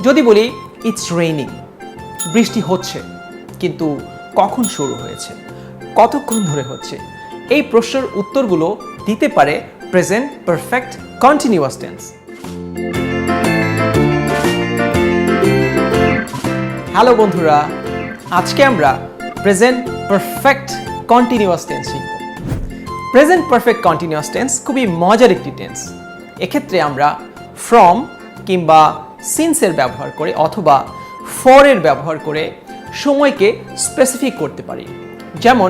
যদি বলি it's raining, বৃষ্টি হচ্ছে, কিন্তু কখন শুরু হয়েছে, কতক্ষণ ধরে হচ্ছে, এই প্রশ্নের উত্তরগুলো দিতে পারে present perfect continuous tense. Hello বন্ধুরা, আজকে আমরা প্রেজেন্ট পারফেক্ট কন্টিনিউয়াস টেন্স শিখব। প্রেজেন্ট পারফেক্ট কন্টিনিউয়াস টেন্স খুবই মজার একটি টেন্স। এক্ষেত্রে আমরা ফ্রম কিংবা সিন্সের ব্যবহার করে অথবা ফর এর ব্যবহার করে সময়কে স্পেসিফিক করতে পারি। যেমন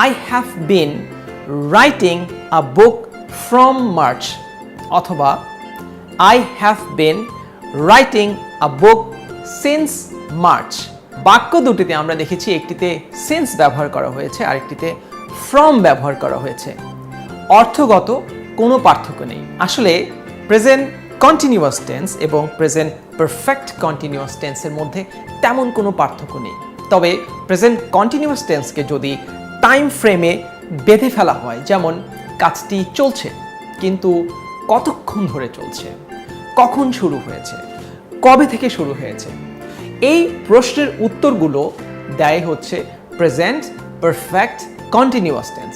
I have been writing a book from March অথবা I have been writing a book since March. বাক্য দুটিতে আমরা দেখেছি একটিতে সিন্স ব্যবহার করা হয়েছে আর একটিতে ফ্রম ব্যবহার করা হয়েছে। অর্থগত কোনো পার্থক্য নেই। আসলে প্রেজেন্ট কন্টিনিউয়াস টেন্স এবং প্রেজেন্ট পারফেক্ট কন্টিনিউয়াস টেন্সের মধ্যে তেমন কোনো পার্থক্য নেই। তবে প্রেজেন্ট কন্টিনিউয়াস টেন্সকে যদি টাইম ফ্রেমে বেঁধে ফেলা হয়, যেমন কাজটি চলছে কিন্তু কতক্ষণ ধরে চলছে, কখন শুরু হয়েছে, কবে থেকে শুরু হয়েছে, এই প্রশ্নের উত্তরগুলো দেয় হচ্ছে প্রেজেন্ট পারফেক্ট কন্টিনিউয়াস টেন্স।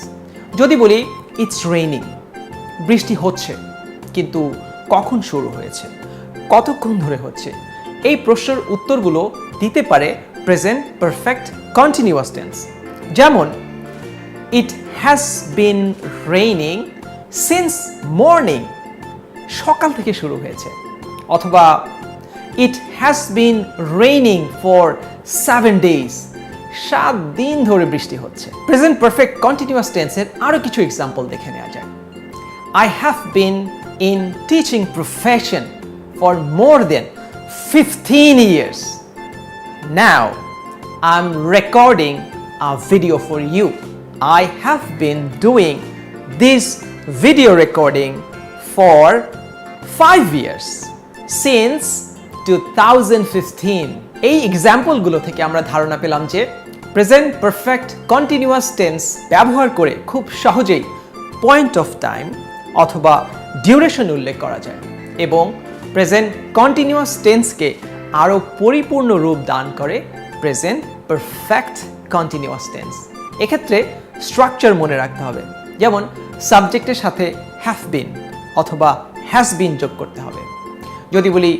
যদি বলি ইটস রেইনিং, বৃষ্টি হচ্ছে, কিন্তু কখন শুরু হয়েছে, কতক্ষণ ধরে হচ্ছে, এই প্রশ্নের উত্তরগুলো দিতে পারে প্রেজেন্ট পারফেক্ট কন্টিনিউয়াস টেন্স। যেমন it has been raining since morning, সকাল থেকে শুরু হয়েছে। অথবা it has been raining for 7 days, 7 দিন ধরে বৃষ্টি হচ্ছে। প্রেজেন্ট পারফেক্ট কন্টিনিউয়াস টেন্সের আরও কিছু এক্সাম্পল দেখে নেওয়া যায়। I have been in teaching profession for more than 15 years. Now I'm recording a video for you. I have been doing this video recording for 5 years since 2015. এই এক্সাম্পলগুলো থেকে আমরা ধারণা পেলাম যে প্রেজেন্ট পারফেক্ট কন্টিনিউয়াস টেন্স ব্যবহার করে খুব সহজেই পয়েন্ট অফ টাইম অথবা ডিউরেশন উল্লেখ করা যায় এবং প্রেজেন্ট কন্টিনিউয়াস টেন্সকে আরও পরিপূর্ণ রূপ দান করে প্রেজেন্ট পারফেক্ট কন্টিনিউয়াস টেন্স। এক্ষেত্রে স্ট্রাকচার মনে রাখতে হবে, যেমন সাবজেক্টের সাথে হ্যাভ বিন অথবা হ্যাজ বিন যোগ করতে হবে। যদি বলি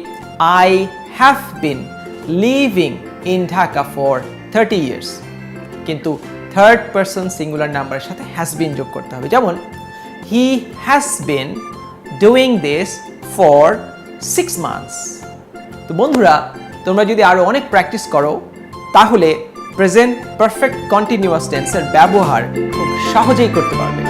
I have been living in Dhaka for 30 years, কিন্তু থার্ড পারসন সিঙ্গুলার নাম্বারের সাথে হ্যাজ বিন যোগ করতে হবে। যেমন he has been doing this for 6 months. তো বন্ধুরা, তোমরা যদি আরো অনেক প্র্যাকটিস করো তাহলে প্রেজেন্ট পারফেক্ট কন্টিনিউয়াস টেন্সের ব্যবহার খুব সহজেই করতে পারবে।